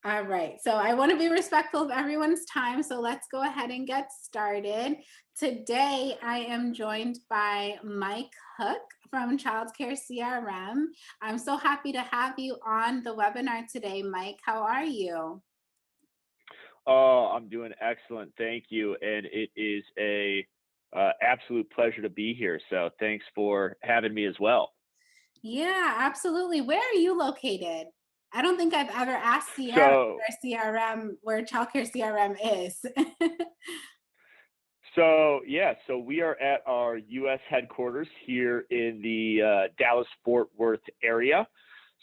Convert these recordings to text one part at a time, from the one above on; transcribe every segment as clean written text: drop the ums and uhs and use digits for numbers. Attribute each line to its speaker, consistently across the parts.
Speaker 1: All right. So I want to be respectful of everyone's time. So let's go ahead and get started. Today, I am joined by Mike Hook from ChildCare CRM. I'm so happy to have you on the webinar today, Mike. How are you?
Speaker 2: Oh, I'm doing excellent. Thank you. And it is a absolute pleasure to be here. So thanks for having me as well.
Speaker 1: Yeah, absolutely. Where are you located? I don't think I've ever asked Sierra
Speaker 2: So,
Speaker 1: where ChildCare CRM is.
Speaker 2: so we are at our U.S. headquarters here in the Dallas-Fort Worth area.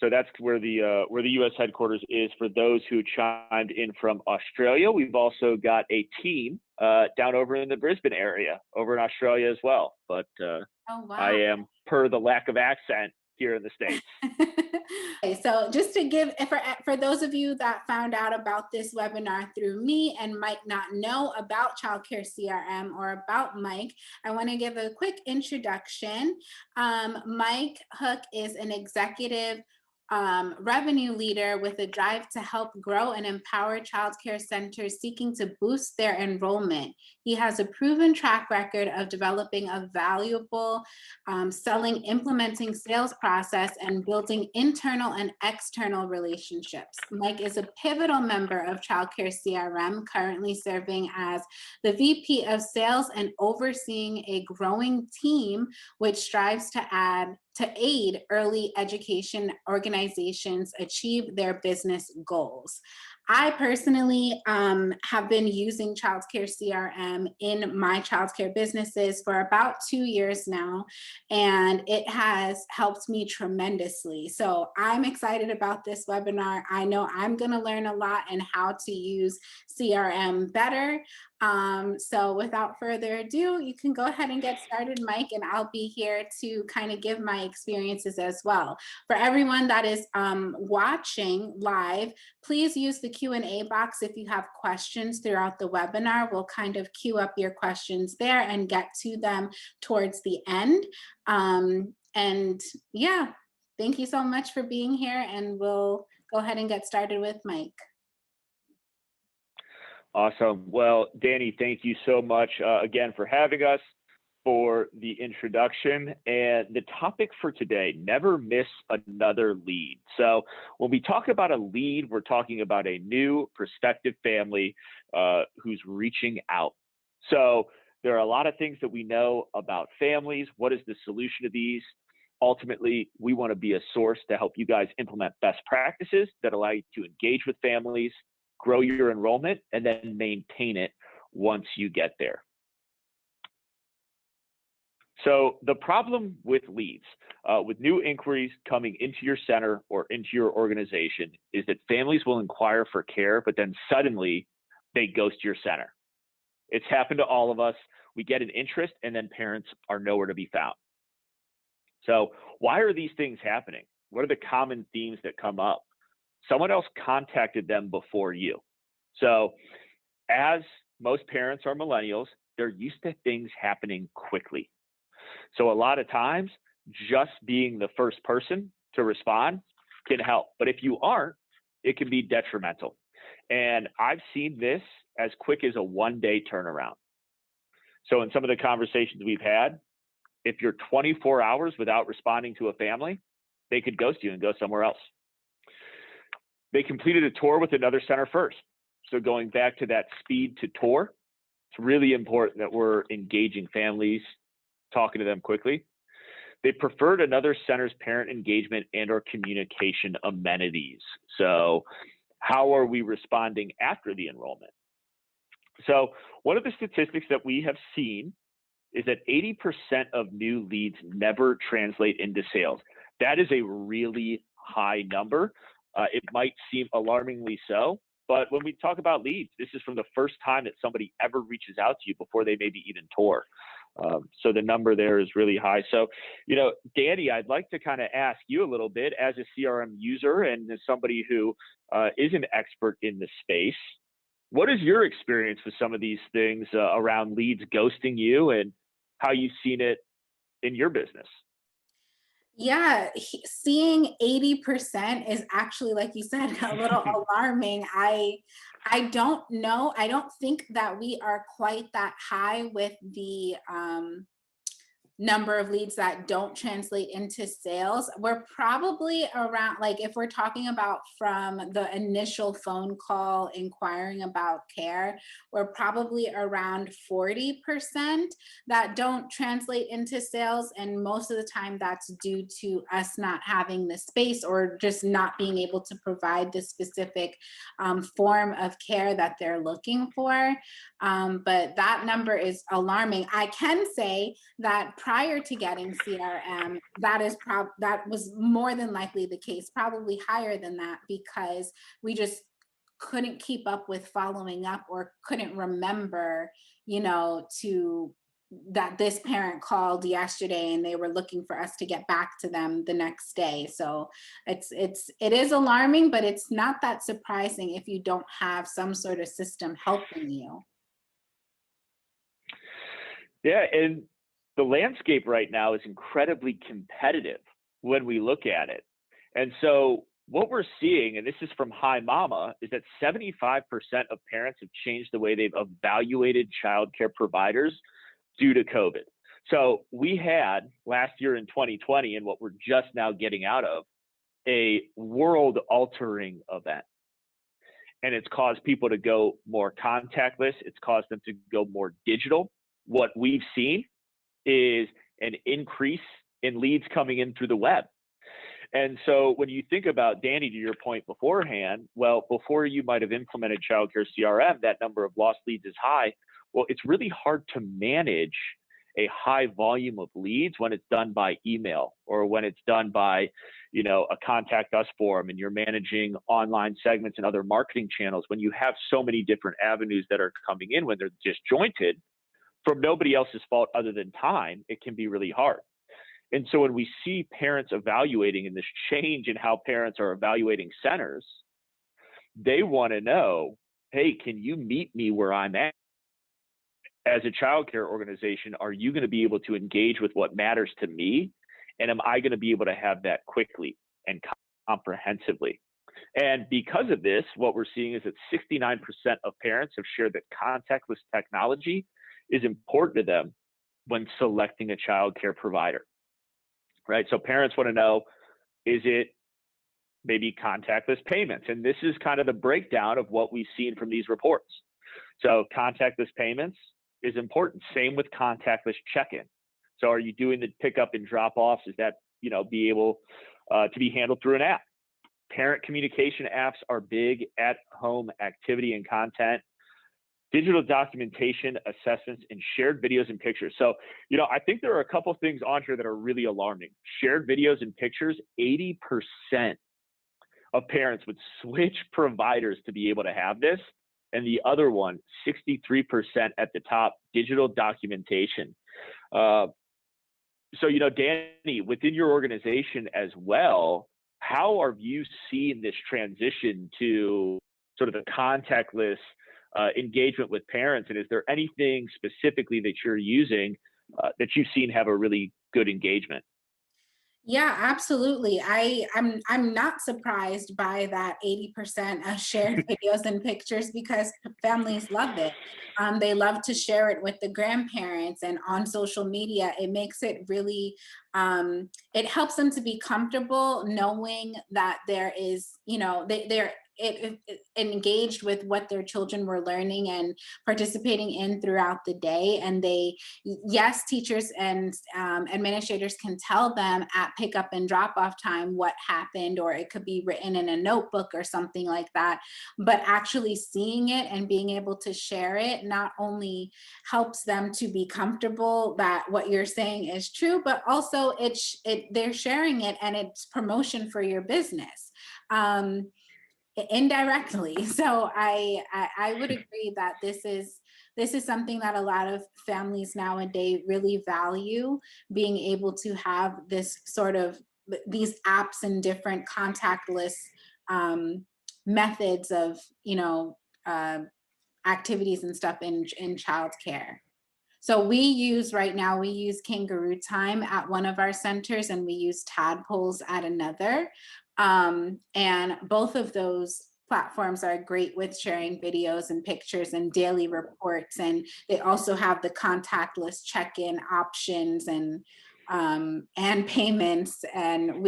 Speaker 2: So that's where the U.S. headquarters is. For those who chimed in from Australia, we've also got a team down over in the Brisbane area, over in Australia as well. But
Speaker 1: Oh,
Speaker 2: I
Speaker 1: wow.
Speaker 2: am, per the lack of accent, here in the States.
Speaker 1: Okay, so just to give for those of you that found out about this webinar through me and might not know about childcare CRM or about Mike, I want to give a quick introduction. Mike Hook is an executive revenue leader with a drive to help grow and empower childcare centers seeking to boost their enrollment. He has a proven track record of developing a valuable selling, implementing sales process, and building internal and external relationships. Mike is a pivotal member of ChildCare CRM, currently serving as the VP of Sales and overseeing a growing team which strives to aid early education organizations achieve their business goals. I personally have been using childcare CRM in my childcare businesses for about 2 years now, and it has helped me tremendously. So I'm excited about this webinar. I know I'm going to learn a lot and how to use CRM better. So without further ado, you can go ahead and get started, Mike, and I'll be here to kind of give my experiences as well. For everyone that is watching live, please use the Q&A box if you have questions throughout the webinar. We'll kind of queue up your questions there and get to them towards the end. And yeah, thank you so much for being here, and we'll go ahead and get started with Mike.
Speaker 2: Awesome. Well, Dani, thank you so much again for having us, for the introduction. And the topic for today, never miss another lead. So when we talk about a lead, we're talking about a new prospective family who's reaching out. So there are a lot of things that we know about families. What is the solution to these? Ultimately, we want to be a source to help you guys implement best practices that allow you to engage with families, grow your enrollment, and then maintain it once you get there. So the problem with leads, with new inquiries coming into your center or into your organization, is that families will inquire for care, but then suddenly they ghost your center. It's happened to all of us. We get an interest and then parents are nowhere to be found. So why are these things happening? What are the common themes that come up? Someone else contacted them before you. So as most parents are millennials, they're used to things happening quickly. So a lot of times, just being the first person to respond can help. But if you aren't, it can be detrimental. And I've seen this as quick as a one-day turnaround. So in some of the conversations we've had, if you're 24 hours without responding to a family, they could ghost you and go somewhere else. They completed a tour with another center first. So going back to that speed to tour, it's really important that we're engaging families, talking to them quickly. They preferred another center's parent engagement and or communication amenities. So how are we responding after the enrollment? So one of the statistics that we have seen is that 80% of new leads never translate into sales. That is a really high number. It might seem alarmingly so, but when we talk about leads, this is from the first time that somebody ever reaches out to you before they maybe even tour. So the number there is really high. So, Dani, I'd like to kind of ask you a little bit as a CRM user and as somebody who is an expert in the space. What is your experience with some of these things around leads ghosting you and how you've seen it in your business?
Speaker 1: Yeah, seeing 80% is actually, like you said, a little alarming. I don't know. I don't think that we are quite that high with the number of leads that don't translate into sales. We're probably around, like, if we're talking about from the initial phone call inquiring about care, we're probably around 40% that don't translate into sales. And most of the time, that's due to us not having the space or just not being able to provide the specific form of care that they're looking for. But that number is alarming. I can say that prior to getting CRM, that was more than likely the case, probably higher than that, because we just couldn't keep up with following up or couldn't remember, to that this parent called yesterday and they were looking for us to get back to them the next day. So it is alarming, but it's not that surprising if you don't have some sort of system helping you.
Speaker 2: Yeah, and the landscape right now is incredibly competitive when we look at it. And so what we're seeing, and this is from Hi Mama, is that 75% of parents have changed the way they've evaluated childcare providers due to COVID. So we had last year in 2020, and what we're just now getting out of, a world altering event. And it's caused people to go more contactless. It's caused them to go more digital. What we've seen is an increase in leads coming in through the web. And so when you think about, Dani, to your point beforehand, well, before you might have implemented childcare CRM, that number of lost leads is high. Well, it's really hard to manage a high volume of leads when it's done by email or when it's done by, a contact us form, and you're managing online segments and other marketing channels. When you have so many different avenues that are coming in, when they're disjointed from nobody else's fault other than time, it can be really hard. And so when we see parents evaluating and this change in how parents are evaluating centers, they want to know, hey, can you meet me where I'm at? As a childcare organization, are you going to be able to engage with what matters to me? And am I going to be able to have that quickly and comprehensively? And because of this, what we're seeing is that 69% of parents have shared that contactless technology is important to them when selecting a childcare provider, right? So parents want to know, is it maybe contactless payments? And this is kind of the breakdown of what we've seen from these reports. So contactless payments is important. Same with contactless check-in. So are you doing the pickup and drop-offs? Is that, be able to be handled through an app? Parent communication apps are big, at-home activity and content, digital documentation, assessments, and shared videos and pictures. So, I think there are a couple of things on here that are really alarming. Shared videos and pictures, 80% of parents would switch providers to be able to have this. And the other one, 63% at the top, digital documentation. So, Dani, within your organization as well, how are you seeing this transition to sort of the contactless engagement with parents? And is there anything specifically that you're using that you've seen have a really good engagement?
Speaker 1: Yeah, absolutely. I'm not surprised by that 80% of shared videos and pictures, because families love it. They love to share it with the grandparents and on social media. It makes it really, it helps them to be comfortable knowing that there is, they're engaged with what their children were learning and participating in throughout the day. And yes, teachers and administrators can tell them at pickup and drop off time what happened, or it could be written in a notebook or something like that. But actually seeing it and being able to share it not only helps them to be comfortable that what you're saying is true, but also they're sharing it and it's promotion for your business. Indirectly. So I would agree that this is something that a lot of families nowadays really value, being able to have this sort of these apps and different contactless methods of uh, activities and stuff in childcare. So right now, we use Kangaroo Time at one of our centers, and we use Tadpoles at another. And both of those platforms are great with sharing videos and pictures and daily reports. And they also have the contactless check-in options and payments. And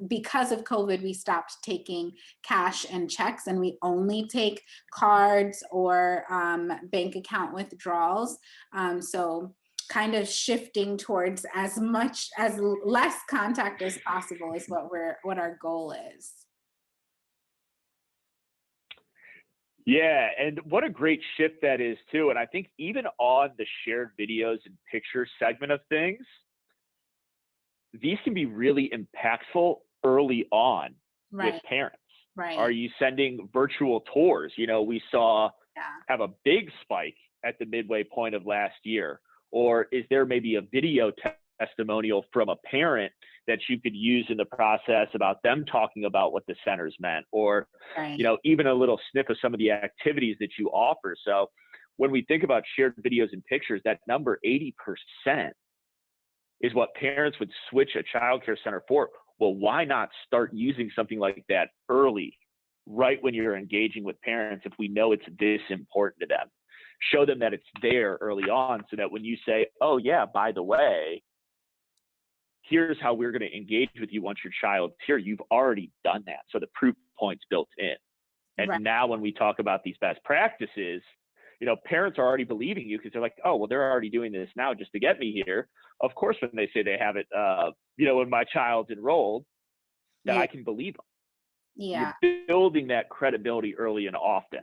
Speaker 1: because of COVID, we stopped taking cash and checks, and we only take cards or bank account withdrawals. So kind of shifting towards as less contact as possible is what our goal is.
Speaker 2: Yeah, and what a great shift that is too. And I think even on the shared videos and pictures segment of things, these can be really impactful early on with parents.
Speaker 1: Right.
Speaker 2: Are you sending virtual tours? You know, we saw have a big spike at the midway point of last year. Or is there maybe a video testimonial from a parent that you could use in the process about them talking about what the centers meant, or you know, even a little sniff of some of the activities that you offer? So when we think about shared videos and pictures, that number 80% is what parents would switch a child care center for. Well, why not start using something like that early, right when you're engaging with parents, if we know it's this important to them? Show them that it's there early on, so that when you say, oh yeah, by the way, here's how we're going to engage with you once your child's here, you've already done that. So the proof point's built in. And now when we talk about these best practices, you know, parents are already believing you, because they're like, oh, well, they're already doing this now just to get me here. Of course, when they say they have it, you know, when my child's enrolled, that I can believe them.
Speaker 1: Yeah.
Speaker 2: You're building that credibility early and often.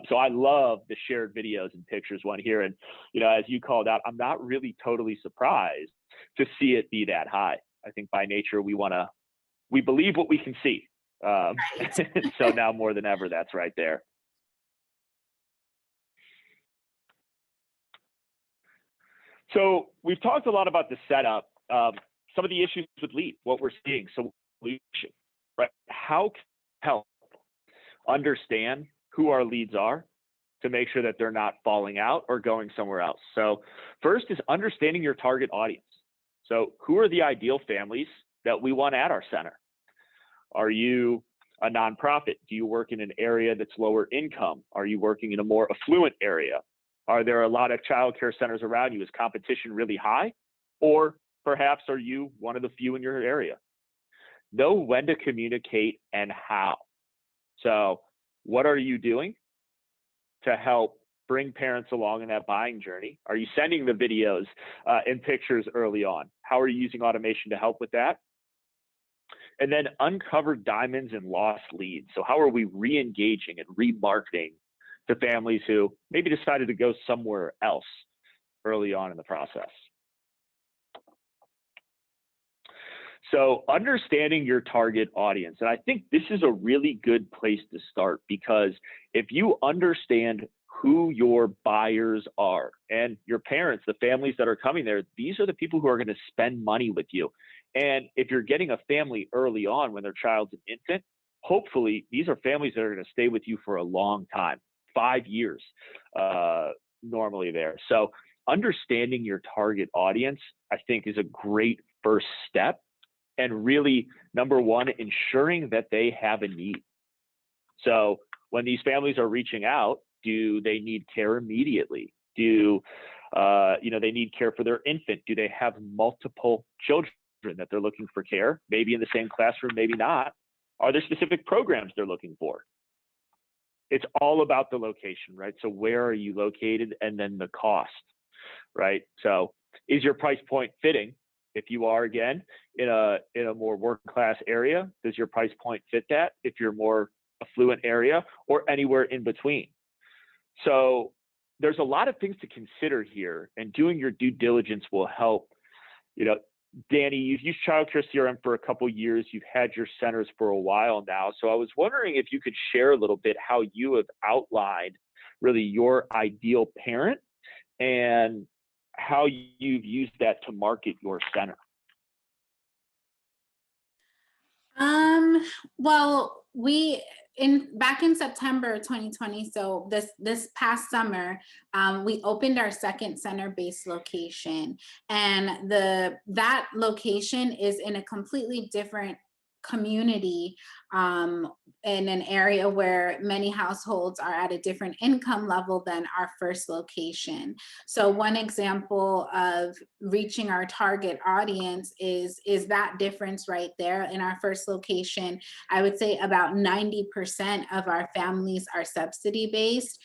Speaker 2: So I love the shared videos and pictures one here. And, you know, as you called out, I'm not really totally surprised to see it be that high. I think by nature, we believe what we can see. So now more than ever, that's right there. So we've talked a lot about the setup, some of the issues with lead, what we're seeing. So right, how can we help understand who our leads are to make sure that they're not falling out or going somewhere else? So first is understanding your target audience. So who are the ideal families that we want at our center? Are you a nonprofit? Do you work in an area that's lower income? Are you working in a more affluent area? Are there a lot of child care centers around you? Is competition really high? Or perhaps are you one of the few in your area? Know when to communicate and how. So what are you doing to help bring parents along in that buying journey? Are you sending the videos and pictures early on? How are you using automation to help with that? And then uncover diamonds and lost leads. So how are we re-engaging and remarketing to families who maybe decided to go somewhere else early on in the process? So understanding your target audience. And I think this is a really good place to start, because if you understand who your buyers are and your parents, the families that are coming there, these are the people who are going to spend money with you. And if you're getting a family early on when their child's an infant, hopefully these are families that are going to stay with you for a long time, 5 years normally there. So understanding your target audience, I think, is a great first step. And really, number one, ensuring that they have a need. So when these families are reaching out, do they need care immediately? Do they need care for their infant? Do they have multiple children that they're looking for care? Maybe in the same classroom, maybe not. Are there specific programs they're looking for? It's all about the location, right? So where are you located, and then the cost, right? So is your price point fitting? If you are, again, in a more working class area, does your price point fit that? If you're more affluent area, or anywhere in between. So there's a lot of things to consider here, and doing your due diligence will help. You know, Dani, you've used ChildCareCRM for a couple of years. You've had your centers for a while now. So I was wondering if you could share a little bit how you have outlined really your ideal parent and how you've used that to market your center.
Speaker 1: Well, Back in September 2020, so this past summer, we opened our second center-based location, and that location is in a completely different community, in an area where many households are at a different income level than our first location. So one example of reaching our target audience is that difference right there. In our first location, I would say about 90% of our families are subsidy based,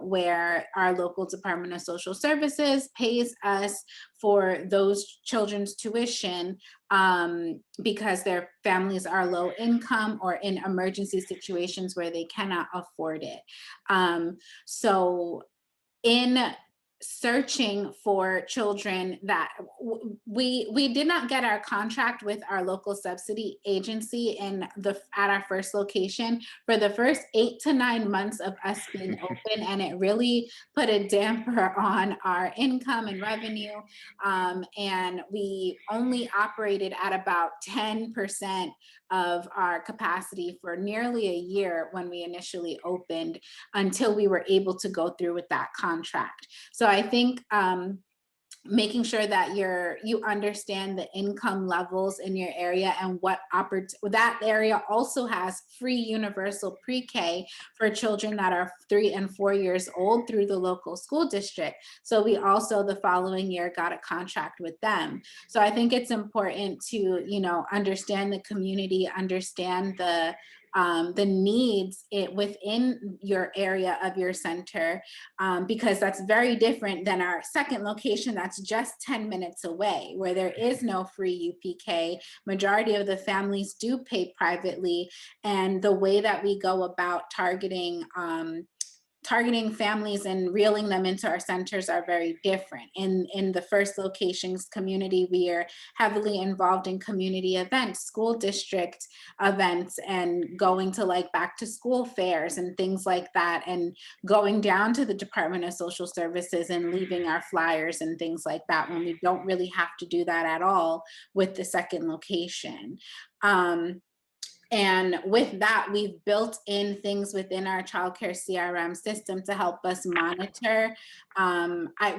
Speaker 1: where our local Department of Social Services pays us for those children's tuition, because their families are low income or in emergency situations where they cannot afford it. So in searching for children that we did not get our contract with our local subsidy agency at our first location for the first 8 to 9 months of us being open, and it really put a damper on our income and revenue, and we only operated at about 10% of our capacity for nearly a year when we initially opened, until we were able to go through with that contract. So I think making sure that you understand the income levels in your area, and that area also has free universal pre-K for children that are 3 and 4 years old through the local school district. So we also the following year got a contract with them. So I think it's important to, understand the community, understand the needs within your area of your center, because that's very different than our second location that's just 10 minutes away, where there is no free UPK. Majority of the families do pay privately, and the way that we go about targeting families and reeling them into our centers are very different. In the first locations community, we are heavily involved in community events, school district events, and going to back to school fairs and things like that, and going down to the Department of Social Services and leaving our flyers and things like that, when we don't really have to do that at all with the second location. And with that, we've built in things within our childcare CRM system to help us monitor.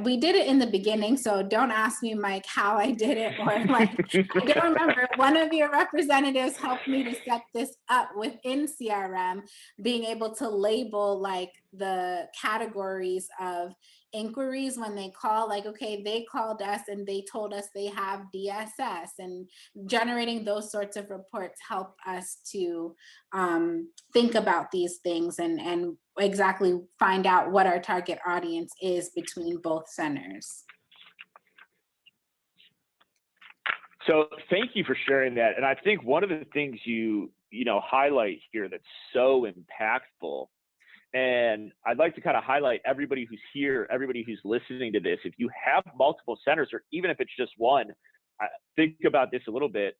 Speaker 1: We did it in the beginning, so don't ask me, Mike, how I did it, or I don't remember. One of your representatives helped me to set this up within CRM, being able to label the categories of inquiries when they call, okay, they called us and they told us they have DSS, and generating those sorts of reports help us to think about these things and exactly find out what our target audience is between both centers.
Speaker 2: So thank you for sharing that. And I think one of the things you highlight here that's so impactful, and I'd like to kind of highlight everybody who's here, everybody who's listening to this, if you have multiple centers, or even if it's just one, think about this a little bit.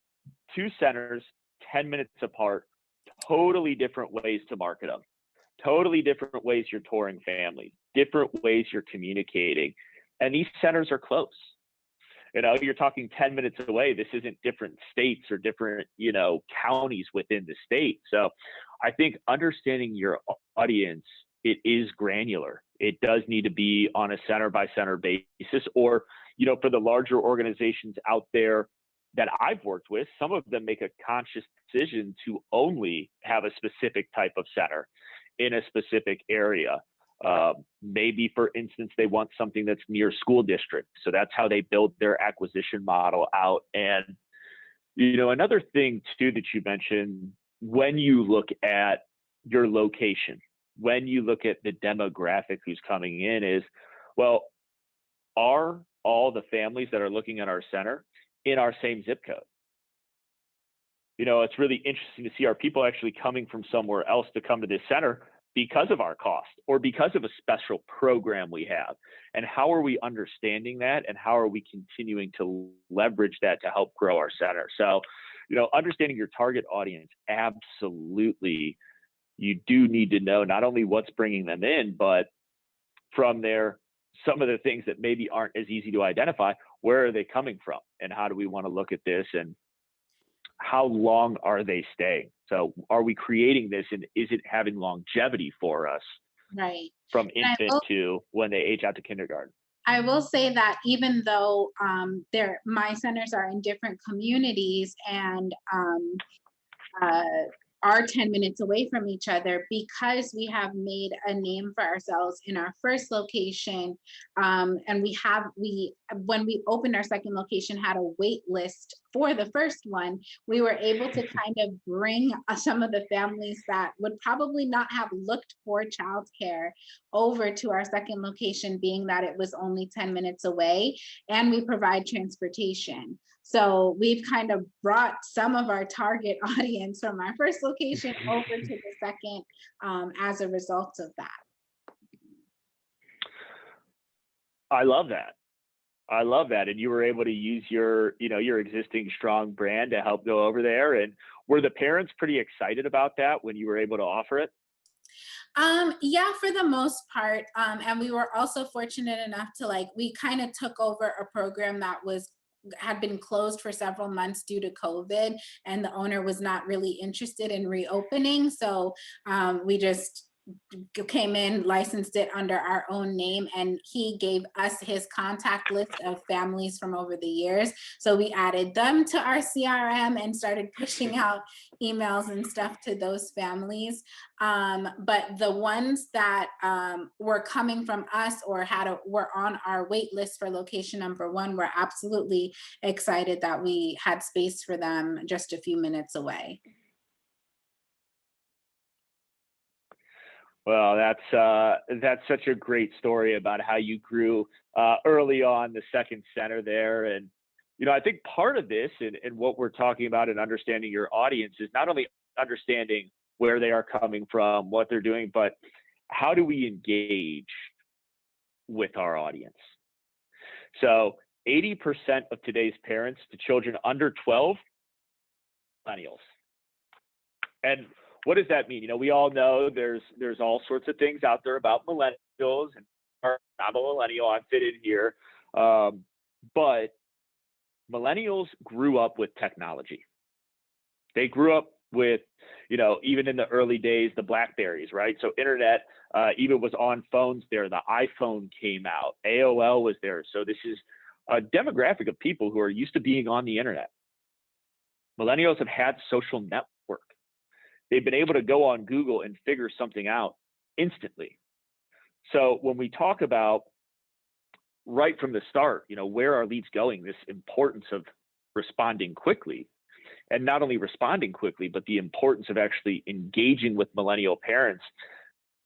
Speaker 2: 2 centers, 10 minutes apart, totally different ways to market them, totally different ways you're touring families, different ways you're communicating. And these centers are close. You're talking 10 minutes away. This isn't different states or different, counties within the state. So I think understanding your audience, it is granular. It does need to be on a center by center basis, or, for the larger organizations out there that I've worked with, some of them make a conscious decision to only have a specific type of center in a specific area. Maybe, for instance, they want something that's near school district. So that's how they build their acquisition model out. And, another thing too that you mentioned, when you look at your location, when you look at the demographic who's coming in, is, well, are all the families that are looking at our center in our same zip code? It's really interesting to see, are people actually coming from somewhere else to come to this center because of our cost or because of a special program we have? And how are we understanding that, and how are we continuing to leverage that to help grow our center? So, understanding your target audience, absolutely, you do need to know not only what's bringing them in, but from there, some of the things that maybe aren't as easy to identify, where are they coming from, and how do we want to look at this, and how long are they staying? So are we creating this, and is it having longevity for us
Speaker 1: Right.
Speaker 2: from
Speaker 1: And
Speaker 2: infant to when they age out to kindergarten?
Speaker 1: I will say that even though my centers are in different communities and uh, are 10 minutes away from each other, because we have made a name for ourselves in our first location, and we when we opened our second location had a wait list for the first one. We were able to kind of bring some of the families that would probably not have looked for childcare over to our second location, being that it was only 10 minutes away, and we provide transportation. So we've kind of brought some of our target audience from our first location over to the second, as a result of that.
Speaker 2: I love that. I love that. And you were able to use your, your existing strong brand to help go over there. And were the parents pretty excited about that when you were able to offer it?
Speaker 1: Yeah, for the most part. And we were also fortunate enough to we kind of took over a program that had been closed for several months due to COVID, and the owner was not really interested in reopening. So we just came in, licensed it under our own name, and he gave us his contact list of families from over the years. So we added them to our CRM and started pushing out emails and stuff to those families. But the ones that were coming from us or were on our wait list for location number one were absolutely excited that we had space for them just a few minutes away.
Speaker 2: Well, that's such a great story about how you grew early on the second center there. And I think part of this and what we're talking about and understanding your audience is not only understanding where they are coming from, what they're doing, but how do we engage with our audience? So 80% of today's parents to children under 12, millennials. And what does that mean? We all know there's all sorts of things out there about millennials, and I'm a millennial, I fit in here. But millennials grew up with technology. They grew up with, even in the early days, the Blackberries, right? So internet even was on phones there. The iPhone came out. AOL was there. So this is a demographic of people who are used to being on the internet. Millennials have had social network. They've been able to go on Google and figure something out instantly. So when we talk about right from the start, where are leads going, this importance of responding quickly, and not only responding quickly, but the importance of actually engaging with millennial parents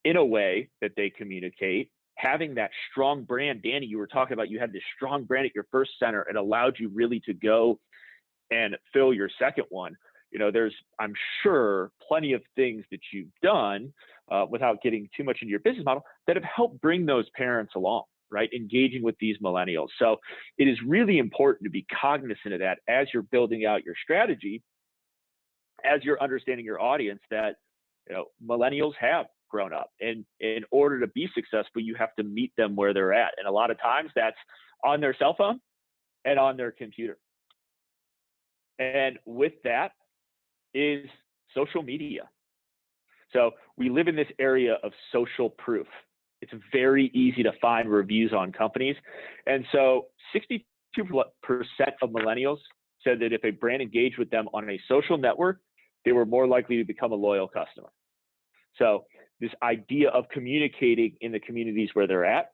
Speaker 2: in a way that they communicate, having that strong brand. Dani, you were talking about you had this strong brand at your first center. It allowed you really to go and fill your second one. There's, I'm sure, plenty of things that you've done without getting too much into your business model that have helped bring those parents along, right? Engaging with these millennials. So it is really important to be cognizant of that as you're building out your strategy, as you're understanding your audience, that millennials have grown up. And in order to be successful, you have to meet them where they're at. And a lot of times that's on their cell phone and on their computer. And with that is social media. So we live in this area of social proof. It's very easy to find reviews on companies. And so 62% of millennials said that if a brand engaged with them on a social network, they were more likely to become a loyal customer. So this idea of communicating in the communities where they're at.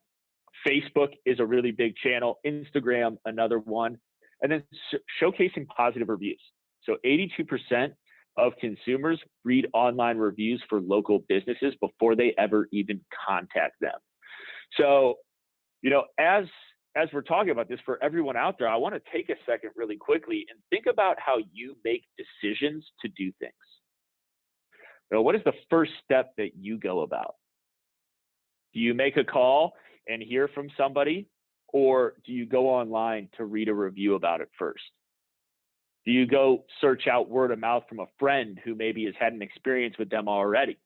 Speaker 2: Facebook is a really big channel, Instagram, another one, and then showcasing positive reviews. So 82% of consumers read online reviews for local businesses before they ever even contact them. So, as we're talking about this, for everyone out there, I want to take a second really quickly and think about how you make decisions to do things. What is the first step that you go about? Do you make a call and hear from somebody, or do you go online to read a review about it first? Do you go search out word of mouth from a friend who maybe has had an experience with them already?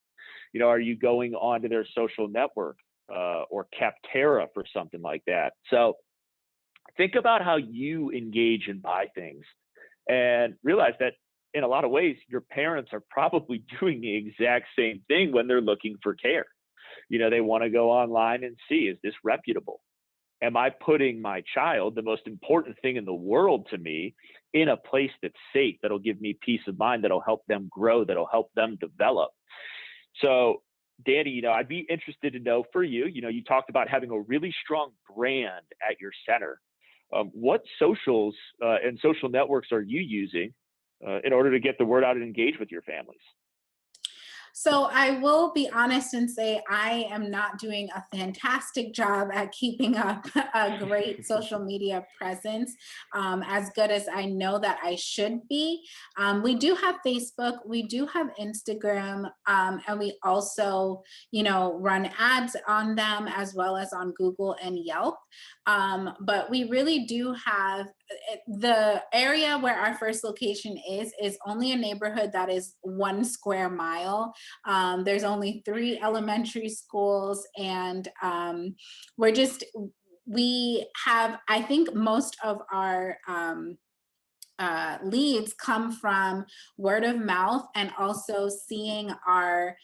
Speaker 2: Are you going onto their social network or Capterra for something like that? So think about how you engage and buy things, and realize that in a lot of ways, your parents are probably doing the exact same thing when they're looking for care. They want to go online and see, is this reputable? Am I putting my child, the most important thing in the world to me, in a place that's safe, that'll give me peace of mind, that'll help them grow, that'll help them develop? So, Dani, I'd be interested to know for you, you talked about having a really strong brand at your center. What socials and social networks are you using in order to get the word out and engage with your families?
Speaker 1: So I will be honest and say I am not doing a fantastic job at keeping up a great social media presence, as good as I know that I should be. We do have Facebook, we do have Instagram, and we also, run ads on them as well as on Google and Yelp. But we really do have the area where our first location is only a neighborhood that is 1 square mile. There's only 3 elementary schools, and we have, I think most of our leads come from word of mouth and also seeing our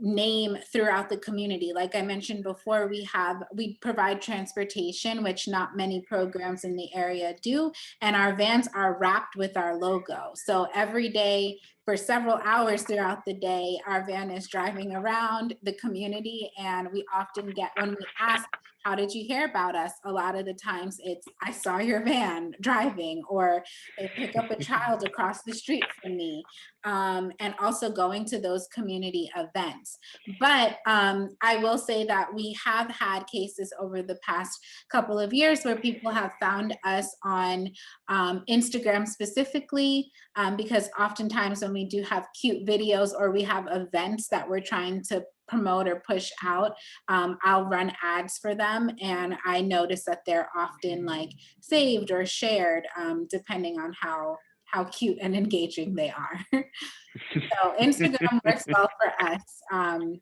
Speaker 1: name throughout the community. Like I mentioned before, we provide transportation, which not many programs in the area do, and our vans are wrapped with our logo. So every day for several hours throughout the day, our van is driving around the community, and we often get, when we ask, how did you hear about us? A lot of the times it's, I saw your van driving, or they pick up a child across the street from me, and also going to those community events. But I will say that we have had cases over the past couple of years where people have found us on Instagram specifically, because oftentimes when we do have cute videos or we have events that we're trying to promote or push out, I'll run ads for them, and I notice that they're often like saved or shared, depending on how cute and engaging they are. So Instagram works well for us,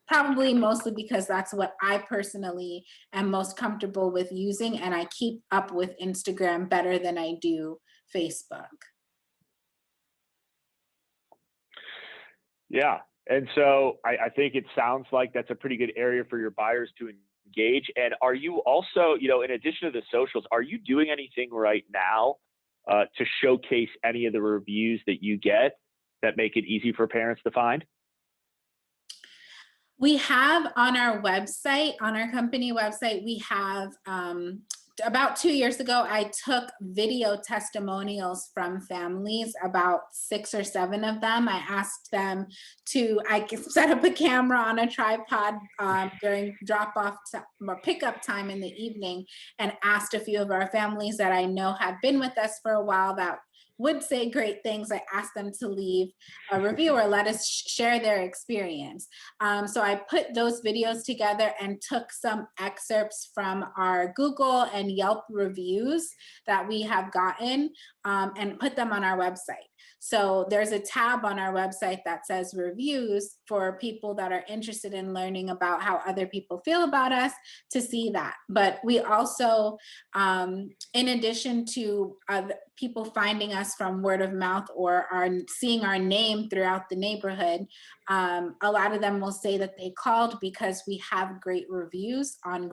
Speaker 1: probably mostly because that's what I personally am most comfortable with using, and I keep up with Instagram better than I do Facebook.
Speaker 2: Yeah. And so I think it sounds like that's a pretty good area for your buyers to engage. And are you also, in addition to the socials, are you doing anything right now to showcase any of the reviews that you get that make it easy for parents to find?
Speaker 1: We have on our website, on our company website, we have, about 2 years ago, I took video testimonials from families, about 6 or 7 of them. I asked them I set up a camera on a tripod during drop-off or pickup time in the evening, and asked a few of our families that I know had been with us for a while that would say great things. I asked them to leave a review or let us share their experience. So I put those videos together and took some excerpts from our Google and Yelp reviews that we have gotten, and put them on our website. So there's a tab on our website that says reviews for people that are interested in learning about how other people feel about us, to see that. But we also, in addition to people finding us from word of mouth or seeing our name throughout the neighborhood, a lot of them will say that they called because we have great reviews on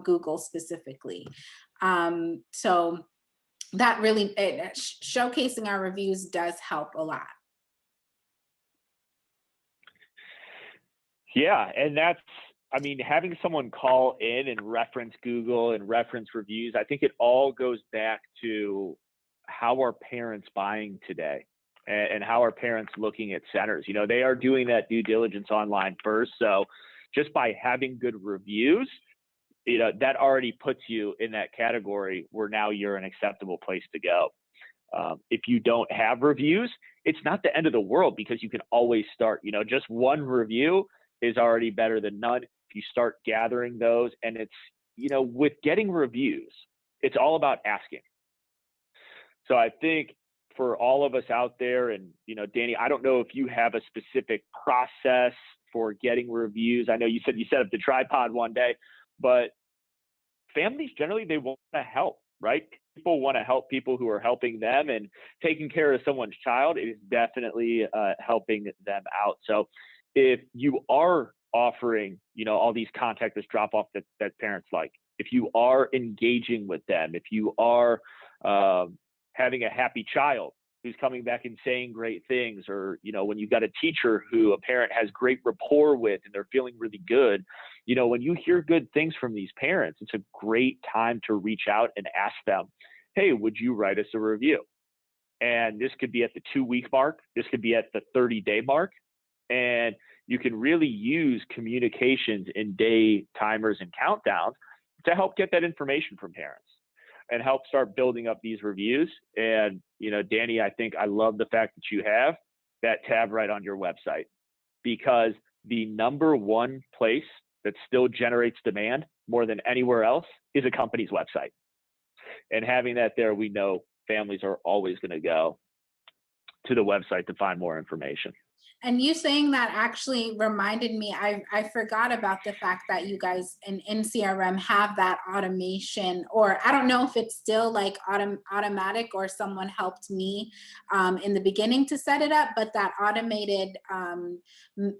Speaker 1: Google specifically. So that really, showcasing our reviews does help a lot.
Speaker 2: Yeah. And having someone call in and reference Google and reference reviews, I think it all goes back to how are parents buying today, and how are parents looking at centers. They are doing that due diligence online first. So just by having good reviews, that already puts you in that category where now you're an acceptable place to go. If you don't have reviews, it's not the end of the world, because you can always start. Just one review is already better than none. If you start gathering those, and it's, with getting reviews, it's all about asking. So I think for all of us out there, and, Dani, I don't know if you have a specific process for getting reviews. I know you said you set up the tripod one day, but families generally, they want to help, right? people want to help people who are helping them, and taking care of someone's child is definitely helping them out. So if you are offering, all these contactless drop off that parents like, if you are engaging with them, if you are having a happy child who's coming back and saying great things, or, when you've got a teacher who a parent has great rapport with and they're feeling really good, when you hear good things from these parents, it's a great time to reach out and ask them, hey, would you write us a review? And this could be at the 2-week mark. This could be at the 30-day mark. And you can really use communications in day timers and countdowns to help get that information from parents and help start building up these reviews. And, Dani, I think I love the fact that you have that tab right on your website, because the number one place that still generates demand more than anywhere else is a company's website. And having that there, we know families are always going to go to the website to find more information.
Speaker 1: And you saying that actually reminded me, I forgot about the fact that you guys in CRM have that automation, or I don't know if it's still like automatic or someone helped me in the beginning to set it up, but that automated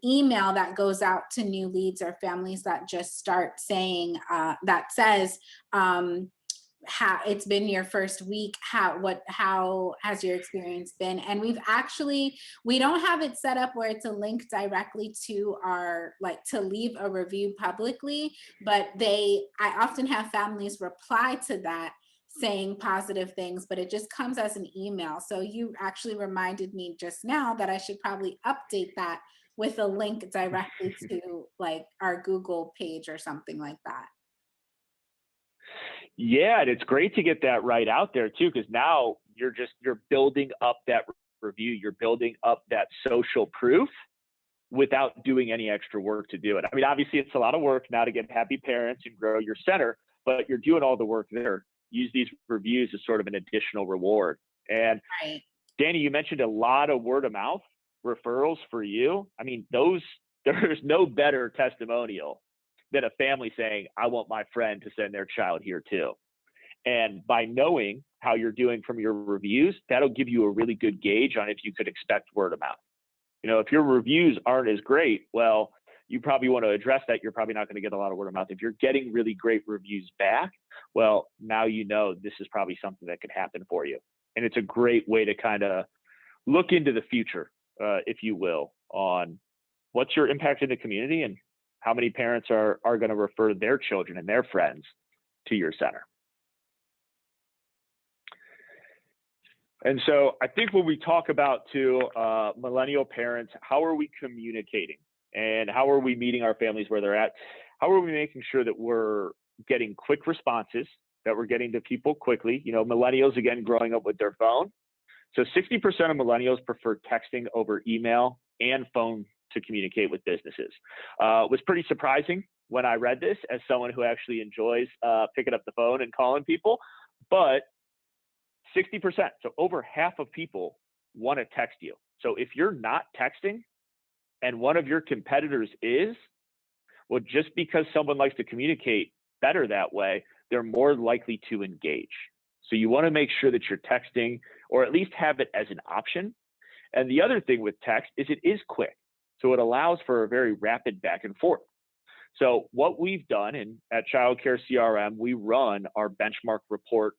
Speaker 1: email that goes out to new leads or families that just start saying, that says, how it's been your first week, how has your experience been? And we don't have it set up where it's a link directly to our, like, to leave a review publicly, but I often have families reply to that saying positive things, but it just comes as an email. So you actually reminded me just now that I should probably update that with a link directly to like our Google page or something like that.
Speaker 2: Yeah, and it's great to get that right out there too, because now you're building up that review, you're building up that social proof without doing any extra work to do it. I mean, obviously it's a lot of work now to get happy parents and grow your center, but you're doing all the work there. Use these reviews as sort of an additional reward. And
Speaker 1: Right.
Speaker 2: Dani, you mentioned a lot of word of mouth referrals for you. I mean, there's no better testimonial than a family saying, I want my friend to send their child here too. And by knowing how you're doing from your reviews, that'll give you a really good gauge on if you could expect word of mouth. If your reviews aren't as great, well, you probably want to address that. You're probably not going to get a lot of word of mouth. If you're getting really great reviews back, well, now this is probably something that could happen for you. And it's a great way to kind of look into the future, if you will, on what's your impact in the community and how many parents are going to refer their children and their friends to your center. And so I think when we talk about millennial parents, how are we communicating and how are we meeting our families where they're at? How are we making sure that we're getting quick responses, that we're getting to people quickly? Millennials, again, growing up with their phone. So 60% of millennials prefer texting over email and phone to communicate with businesses. It was pretty surprising when I read this as someone who actually enjoys picking up the phone and calling people, but 60%, so over half of people want to text you. So if you're not texting and one of your competitors is, well, just because someone likes to communicate better that way, they're more likely to engage. So you want to make sure that you're texting, or at least have it as an option. And the other thing with text is it is quick. So it allows for a very rapid back and forth. So what we've done at ChildCareCRM, we run our benchmark report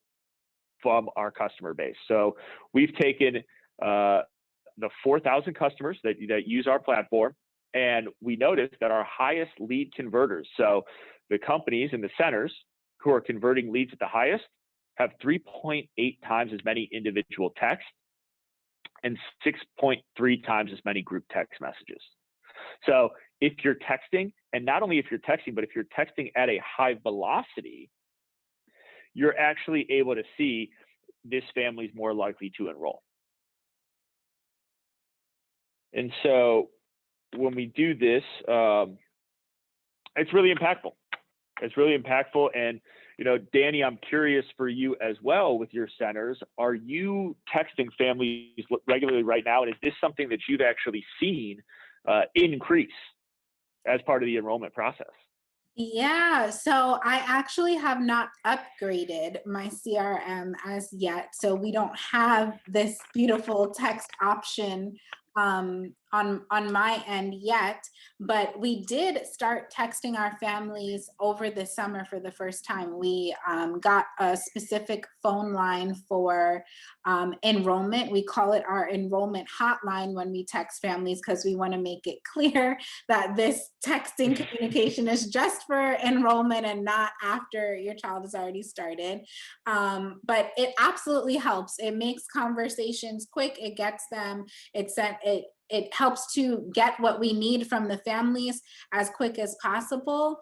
Speaker 2: from our customer base. So we've taken the 4,000 customers that use our platform, and we noticed that our highest lead converters, so the companies and the centers who are converting leads at the highest, have 3.8 times as many individual texts and 6.3 times as many group text messages. So if you're texting, and not only if you're texting, but if you're texting at a high velocity, you're actually able to see this family's more likely to enroll. And so when we do this, it's really impactful. It's really impactful. And, Dani, I'm curious for you as well with your centers. Are you texting families regularly right now? And is this something that you've actually seen increase as part of the enrollment process?
Speaker 1: Yeah, so I actually have not upgraded my CRM as yet. So we don't have this beautiful text option on my end yet, but we did start texting our families over the summer for the first time. We got a specific phone line for enrollment. We call it our enrollment hotline when we text families, because we want to make it clear that this texting communication is just for enrollment and not after your child has already started. But it absolutely helps. It makes conversations quick. It gets them, it helps to get what we need from the families as quick as possible.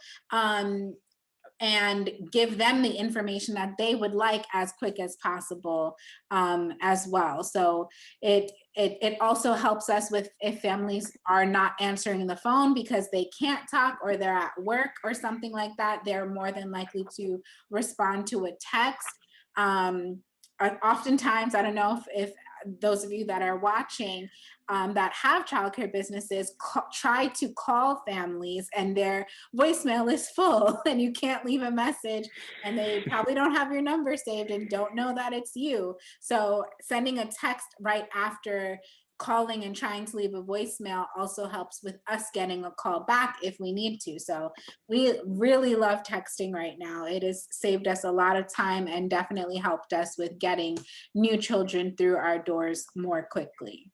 Speaker 1: And give them the information that they would like as quick as possible as well. So it also helps us with if families are not answering the phone because they can't talk or they're at work or something like that, they're more than likely to respond to a text. Oftentimes, I don't know if those of you that are watching that have childcare businesses try to call families and their voicemail is full and you can't leave a message, and they probably don't have your number saved and don't know that it's you. So sending a text right after calling and trying to leave a voicemail also helps with us getting a call back if we need to. So we really love texting right now. It has saved us a lot of time and definitely helped us with getting new children through our doors more quickly.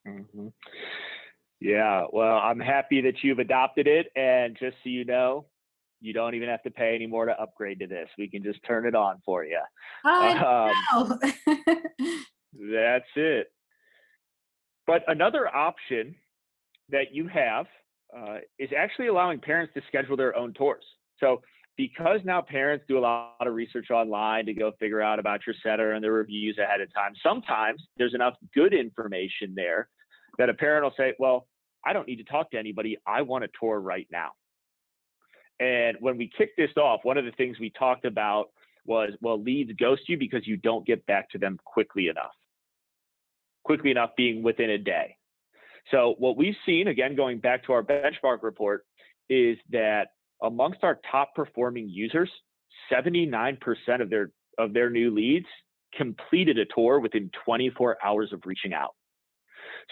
Speaker 2: Mm-hmm. Yeah, well, I'm happy that you've adopted it. And just so you know, you don't even have to pay any more to upgrade to this. We can just turn it on for you.
Speaker 1: Oh, I know.
Speaker 2: That's it. But another option that you have is actually allowing parents to schedule their own tours. So because now parents do a lot of research online to go figure out about your center and the reviews ahead of time, sometimes there's enough good information there that a parent will say, well, I don't need to talk to anybody. I want a tour right now. And when we kicked this off, one of the things we talked about was, well, leads ghost you because you don't get back to them quickly enough. Quickly enough being within a day. So what we've seen, again, going back to our benchmark report, is that amongst our top performing users, 79% of their new leads completed a tour within 24 hours of reaching out.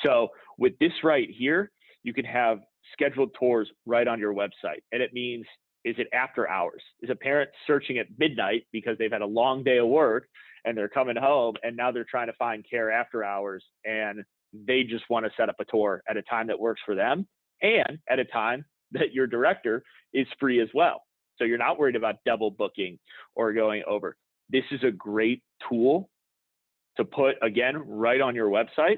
Speaker 2: So with this right here, you can have scheduled tours right on your website. And it means, is it after hours? Is a parent searching at midnight because they've had a long day of work and they're coming home and now they're trying to find care after hours and they just want to set up a tour at a time that works for them and at a time that your director is free as well. So you're not worried about double booking or going over. This is a great tool to put, again, right on your website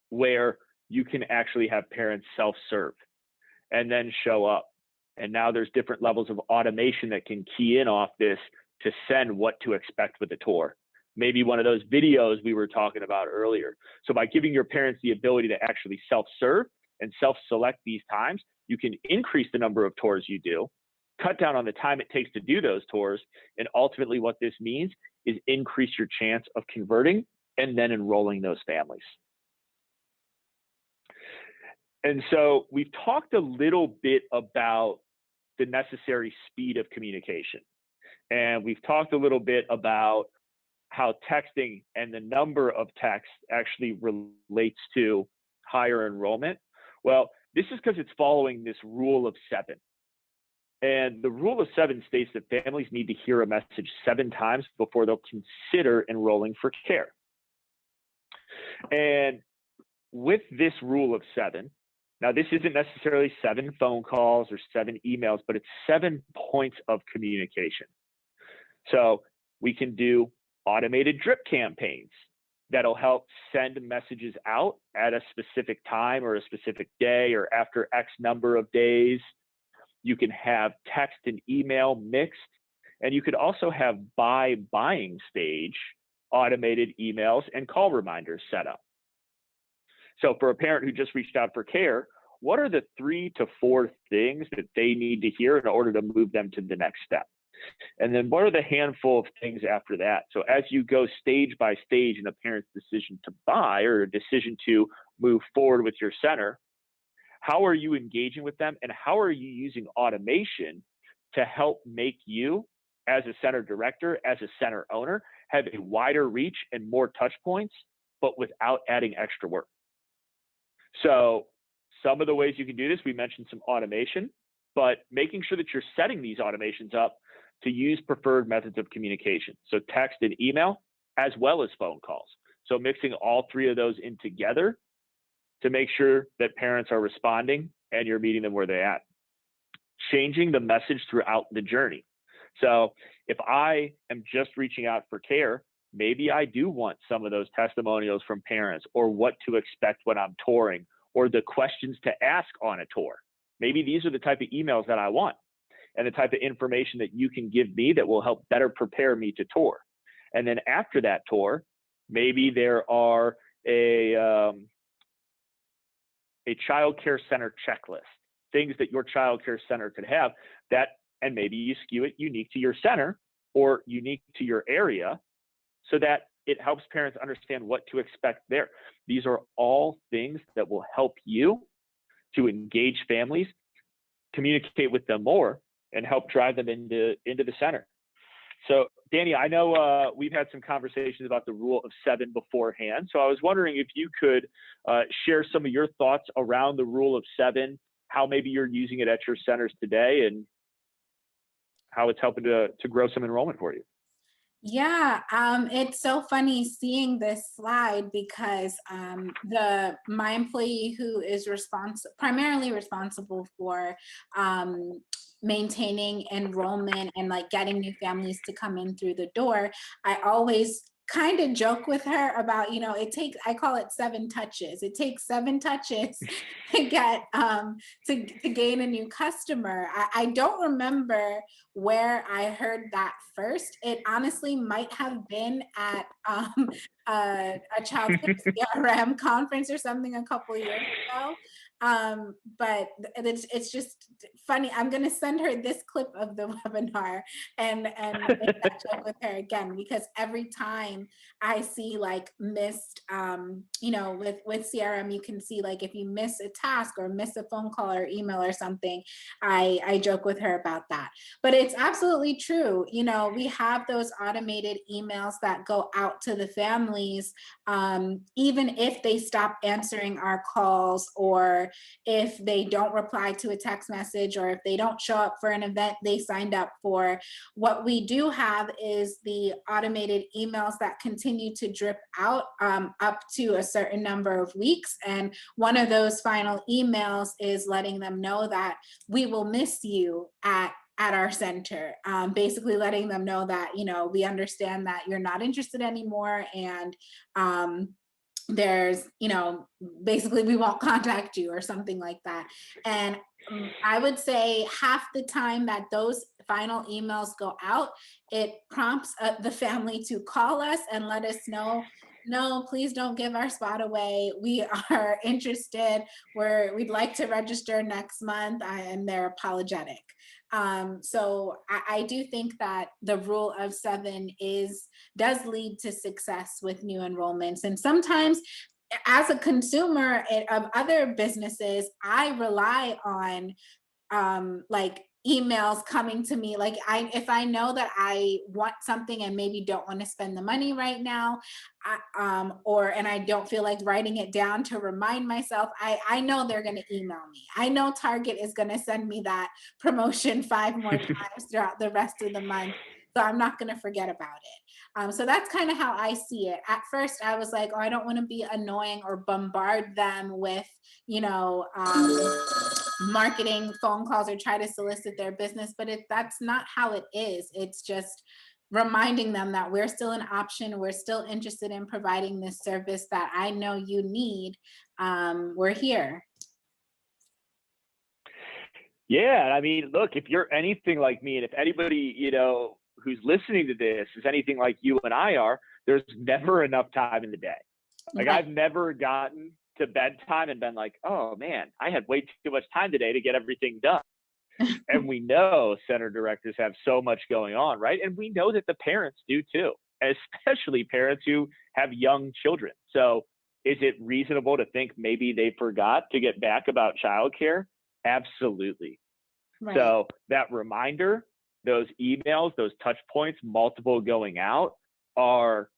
Speaker 2: where you can actually have parents self-serve and then show up. And now there's different levels of automation that can key in off this to send what to expect with the tour. Maybe one of those videos we were talking about earlier. So by giving your parents the ability to actually self-serve and self-select these times, you can increase the number of tours you do, cut down on the time it takes to do those tours, and ultimately what this means is increase your chance of converting and then enrolling those families. And so we've talked a little bit about the necessary speed of communication. And we've talked a little bit about how texting and the number of texts actually relates to higher enrollment. Well, this is because it's following this rule of 7. And the rule of 7 states that families need to hear a message 7 times before they'll consider enrolling for care. And with this rule of 7, now this isn't necessarily 7 phone calls or 7 emails, but it's 7 points of communication. So we can do automated drip campaigns that'll help send messages out at a specific time or a specific day or after X number of days. You can have text and email mixed, and you could also have by buying stage automated emails and call reminders set up. So for a parent who just reached out for care, what are the 3 to 4 things that they need to hear in order to move them to the next step? And then what are the handful of things after that? So as you go stage by stage in a parent's decision to buy or a decision to move forward with your center, How are you engaging with them, and how are you using automation to help make you, as a center director, as a center owner, have a wider reach and more touch points, but without adding extra work? So some of the ways you can do this, we mentioned some automation, but making sure that you're setting these automations up to use preferred methods of communication. So text and email, as well as phone calls. So mixing all three of those in together to make sure that parents are responding and you're meeting them where they're at. Changing the message throughout the journey. So if I am just reaching out for care, maybe I do want some of those testimonials from parents, or what to expect when I'm touring, or the questions to ask on a tour. Maybe these are the type of emails that I want, and the type of information that you can give me that will help better prepare me to tour. And then after that tour, maybe there are a child care center checklist, things that your child care center could have that, and maybe you skew it unique to your center or unique to your area, so that it helps parents understand what to expect there. These are all things that will help you to engage families, communicate with them more, and help drive them into the center. So Dani, I know we've had some conversations about the rule of 7 beforehand. So I was wondering if you could share some of your thoughts around the rule of 7, how maybe you're using it at your centers today, and how it's helping to grow some enrollment for you.
Speaker 1: Yeah, it's so funny seeing this slide, because my employee who is primarily responsible for maintaining enrollment and like getting new families to come in through the door, I always kind of joke with her about, I call it 7 touches. It takes 7 touches to get to gain a new customer. I don't remember where I heard that first. It honestly might have been at a ChildCareCRM conference or something a couple years ago. But it's just funny. I'm going to send her this clip of the webinar and make that joke with her again, because every time I see like missed, with CRM, you can see like if you miss a task or miss a phone call or email or something, I joke with her about that. But it's absolutely true. We have those automated emails that go out to the families, even if they stop answering our calls, or if they don't reply to a text message, or if they don't show up for an event they signed up for. What we do have is the automated emails that continue to drip out up to a certain number of weeks. And one of those final emails is letting them know that we will miss you at our center, basically letting them know that, we understand that you're not interested anymore, and there's, basically we won't contact you or something like that. And I would say half the time that those final emails go out, it prompts the family to call us and let us know, no, please don't give our spot away. We are interested. We'd like to register next month, and they're apologetic. So I do think that the rule of 7 does lead to success with new enrollments. And sometimes, as a consumer of other businesses, I rely on like emails coming to me. Like if I know that I want something and maybe don't want to spend the money right now, and I don't feel like writing it down to remind myself, I know they're going to email me. I know Target is going to send me that promotion 5 more times throughout the rest of the month. So I'm not going to forget about it. So that's kind of how I see it. At first, I was like, oh, I don't want to be annoying or bombard them with, marketing phone calls or try to solicit their business. But that's not how it is. It's just reminding them that we're still an option. We're still interested in providing this service that I know you need. We're here.
Speaker 2: Yeah, I mean, look, if you're anything like me, and if anybody, who's listening to this is anything like you and I are, there's never enough time in the day. Like, I've never gotten to bedtime and been like, oh man, I had way too much time today to get everything done. And we know center directors have so much going on, right? And we know that the parents do too, especially parents who have young children. So Is it reasonable to think maybe they forgot to get back about childcare? Absolutely.
Speaker 1: Right.
Speaker 2: So that reminder, those emails, those touch points, multiple going out, are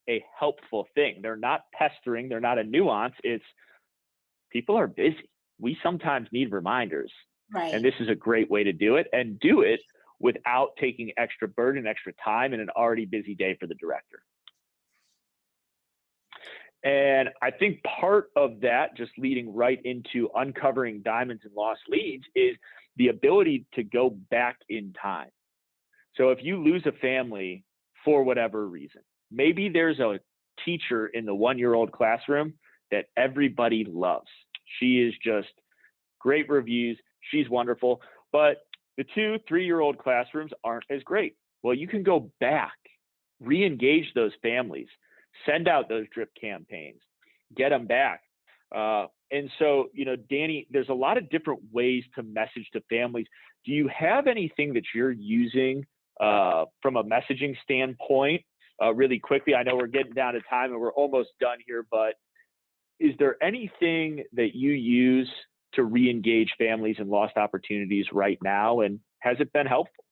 Speaker 2: a helpful thing. They're not pestering. They're not a nuance. It's people are busy. We sometimes need reminders.
Speaker 1: Right.
Speaker 2: And this is a great way to do it, and do it without taking extra burden, extra time in an already busy day for the director. And I think part of that, just leading right into uncovering diamonds and lost leads, is the ability to go back in time. So if you lose a family for whatever reason, maybe there's a teacher in the 1-year-old classroom that everybody loves. She is just great reviews. She's wonderful. But the 2-3-year-old classrooms aren't as great. Well, you can go back, re-engage those families, send out those drip campaigns, get them back. And so, Dani, there's a lot of different ways to message to families. Do you have anything that you're using from a messaging standpoint really quickly? I know we're getting down to time and we're almost done here, but is there anything that you use to re-engage families and lost opportunities right now? And has it been helpful?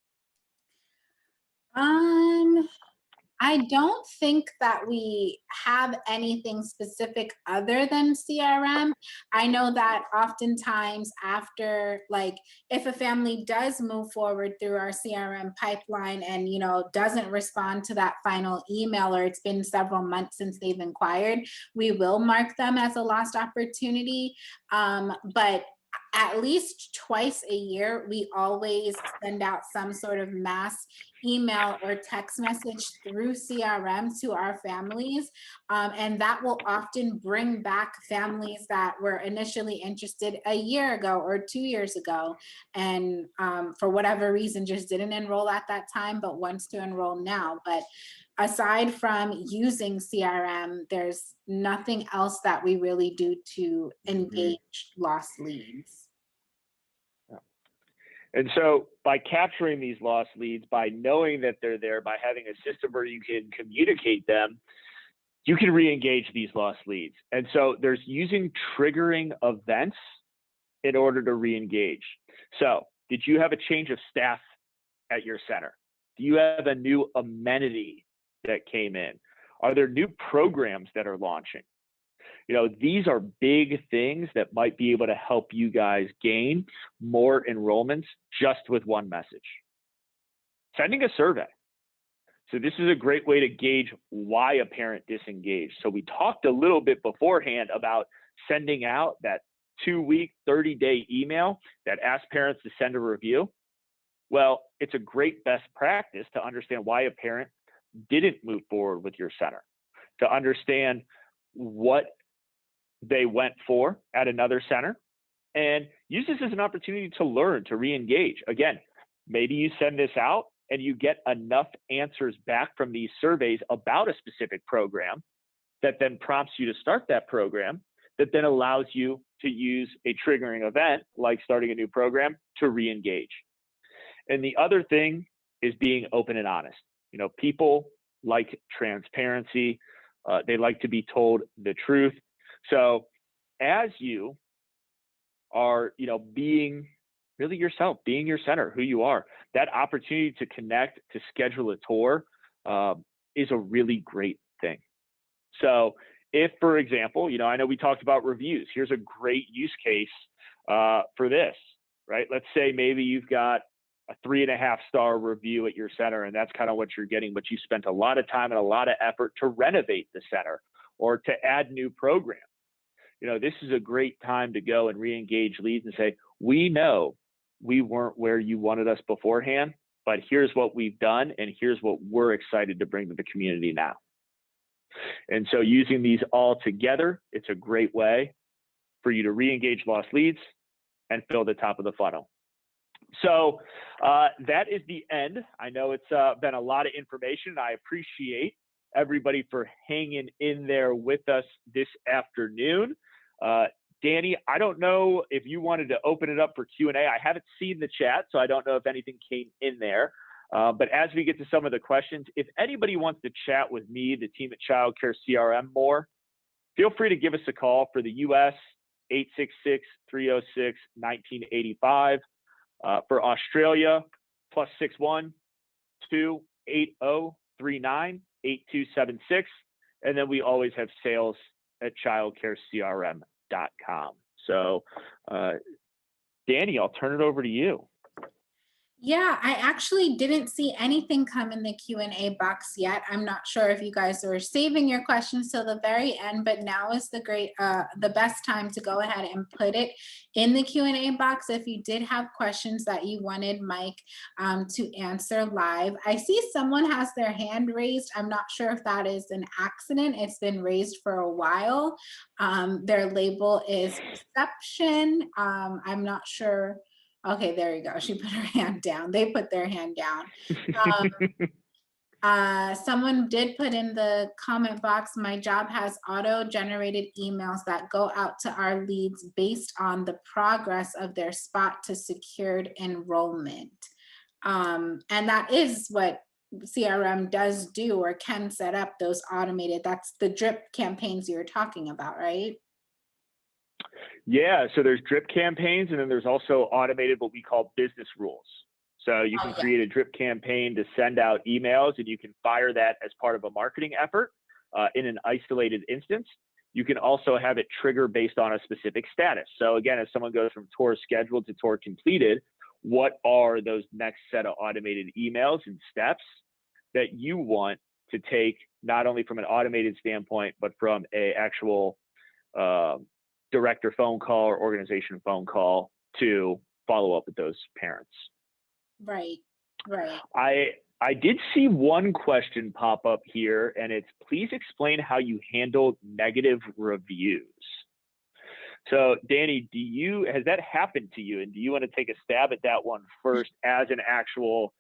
Speaker 1: I don't think that we have anything specific other than CRM. I know that oftentimes after, like, if a family does move forward through our CRM pipeline and, doesn't respond to that final email, or it's been several months since they've inquired, we will mark them as a lost opportunity. But at least twice a year, we always send out some sort of mass email or text message through CRM to our families. And that will often bring back families that were initially interested a year ago or 2 years ago. And for whatever reason, just didn't enroll at that time, but wants to enroll now. But aside from using CRM, there's nothing else that we really do to engage lost leads.
Speaker 2: And so by capturing these lost leads, by knowing that they're there, by having a system where you can communicate them, you can re-engage these lost leads. And so there's using triggering events in order to re-engage. So did you have a change of staff at your center? Do you have a new amenity that came in? Are there new programs that are launching? These are big things that might be able to help you guys gain more enrollments just with one message. Sending a survey. So this is a great way to gauge why a parent disengaged. So we talked a little bit beforehand about sending out that 2-week, 30-day email that asks parents to send a review. Well, it's a great best practice to understand why a parent didn't move forward with your center, to understand what they went for at another center, and use this as an opportunity to learn, to re-engage. Again, maybe you send this out and you get enough answers back from these surveys about a specific program that then prompts you to start that program, that then allows you to use a triggering event like starting a new program to re-engage. And the other thing is being open and honest. People like transparency. They like to be told the truth. So as you are, being really yourself, being your center, who you are, that opportunity to connect, to schedule a tour is a really great thing. So if, for example, I know we talked about reviews. Here's a great use case for this, right? Let's say maybe you've got a 3.5-star review at your center, and that's kind of what you're getting, but you spent a lot of time and a lot of effort to renovate the center or to add new programs. This is a great time to go and re-engage leads and say, we know we weren't where you wanted us beforehand, but here's what we've done, and here's what we're excited to bring to the community now. And so using these all together, it's a great way for you to re-engage lost leads and fill the top of the funnel. So that is the end. I know it's been a lot of information. I appreciate everybody for hanging in there with us this afternoon. Dani, I don't know if you wanted to open it up for Q&A. I haven't seen the chat, so I don't know if anything came in there. But as we get to some of the questions, if anybody wants to chat with me, the team at ChildCareCRM more, feel free to give us a call. For the US, 866-306-1985. For Australia, +61 280398276. And then we always have sales at childcarecrm.com. So, Dani, I'll turn it over to you.
Speaker 1: Yeah, I actually didn't see anything come in the Q&A box yet. I'm not sure if you guys were saving your questions till the very end, but now is the best time to go ahead and put it in the Q&A box if you did have questions that you wanted Mike to answer live. I see someone has their hand raised. I'm not sure if that is an accident. It's been raised for a while. Their label is reception. I'm not sure. Okay, there you go. She put her hand down. They put their hand down. Someone did put in the comment box, my job has auto-generated emails that go out to our leads based on the progress of their spot to secured enrollment. And that is what CRM does do or can set up those automated, that's the drip campaigns you're talking about, right?
Speaker 2: Yeah, so there's drip campaigns, and then there's also automated what we call business rules. So you can create a drip campaign to send out emails, and you can fire that as part of a marketing effort in an isolated instance. You can also have it trigger based on a specific status. So again, if someone goes from tour scheduled to tour completed, what are those next set of automated emails and steps that you want to take, not only from an automated standpoint, but from a actual director phone call or organization phone call to follow up with those parents.
Speaker 1: Right, right.
Speaker 2: I did see one question pop up here, and it's, please explain how you handle negative reviews. So Dani, has that happened to you? And do you want to take a stab at that one first as an actual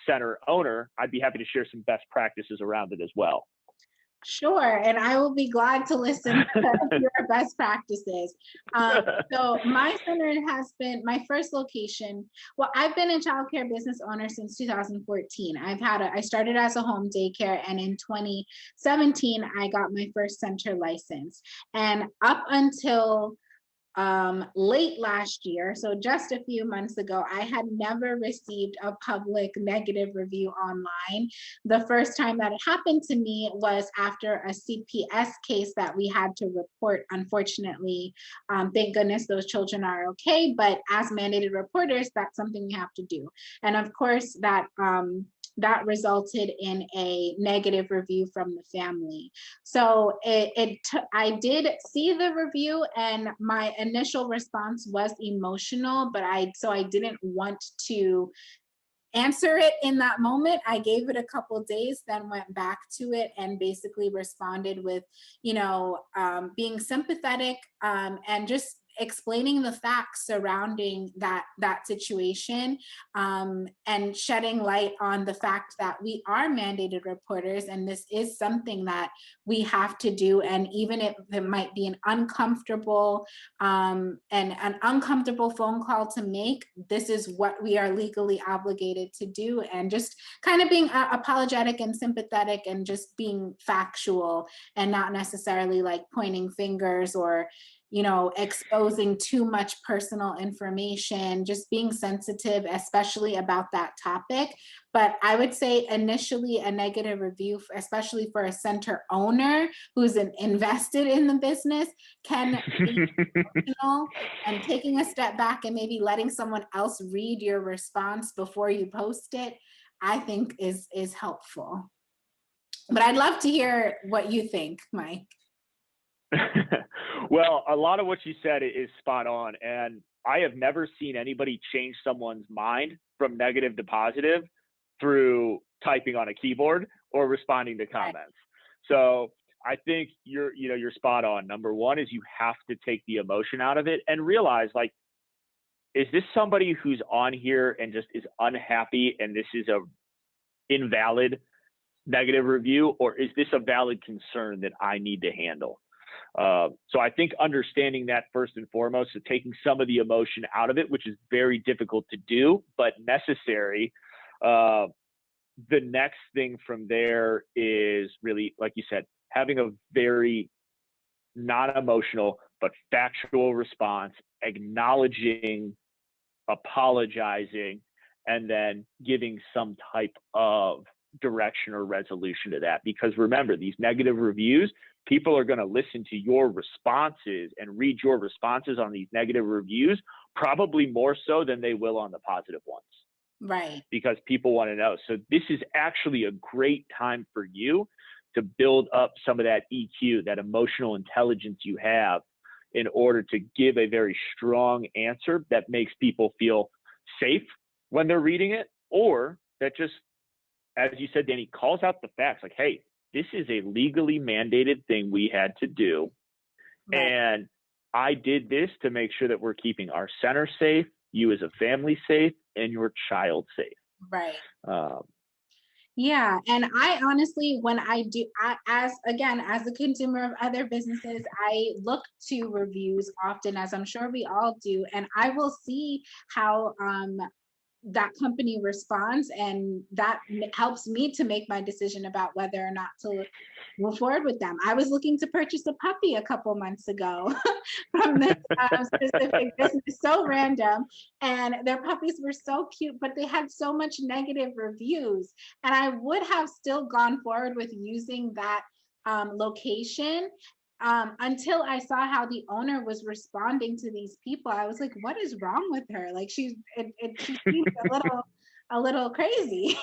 Speaker 2: center owner? I'd be happy to share some best practices around it as well.
Speaker 1: Sure, and I will be glad to listen to your best practices. So my center has been my first location. Well, I've been a childcare business owner since 2014. I started as a home daycare, and in 2017, I got my first center license. And up until late last year, so just a few months ago, I had never received a public negative review online. The first time that it happened to me was after a CPS case that we had to report. Unfortunately, thank goodness those children are okay, but as mandated reporters, that's something we have to do. And of course, that resulted in a negative review from the family. So I did see the review, and my initial response was emotional, but I didn't want to answer it in that moment. I gave it a couple of days, then went back to it and basically responded with, being sympathetic and just explaining the facts surrounding that situation, and shedding light on the fact that we are mandated reporters, and this is something that we have to do. And even if it might be an uncomfortable phone call to make, this is what we are legally obligated to do. And just kind of being apologetic and sympathetic and just being factual, and not necessarily like pointing fingers or exposing too much personal information, just being sensitive, especially about that topic. But I would say initially a negative review, especially for a center owner who's invested in the business, can be emotional, and taking a step back and maybe letting someone else read your response before you post it, I think is helpful. But I'd love to hear what you think, Mike.
Speaker 2: Well, a lot of what you said is spot on. And I have never seen anybody change someone's mind from negative to positive through typing on a keyboard or responding to comments. Right. So I think you're spot on. Number one is you have to take the emotion out of it and realize, like, is this somebody who's on here and just is unhappy and this is a invalid negative review, or is this a valid concern that I need to handle? So I think understanding that first and foremost, so taking some of the emotion out of it, which is very difficult to do, but necessary. The next thing from there is really, like you said, having a very non-emotional, but factual response, acknowledging, apologizing, and then giving some type of direction or resolution to that. Because remember, these negative reviews, people are going to listen to your responses and read your responses on these negative reviews, probably more so than they will on the positive ones.
Speaker 1: Right.
Speaker 2: Because people want to know. So this is actually a great time for you to build up some of that EQ, that emotional intelligence you have, in order to give a very strong answer that makes people feel safe when they're reading it, or that just, as you said, Dani, calls out the facts like, hey, this is a legally mandated thing we had to do. Right. And I did this to make sure that we're keeping our center safe, you as a family safe, and your child safe.
Speaker 1: Right. Yeah. And I honestly, when I do, as a consumer of other businesses, I look to reviews often, as I'm sure we all do. And I will see how that company responds, and that helps me to make my decision about whether or not to move forward with them. I was looking to purchase a puppy a couple months ago from this specific business, so random, and their puppies were so cute, but they had so much negative reviews, and I would have still gone forward with using that location until I saw how the owner was responding to these people. I was like, what is wrong with her? Like she seems a little crazy.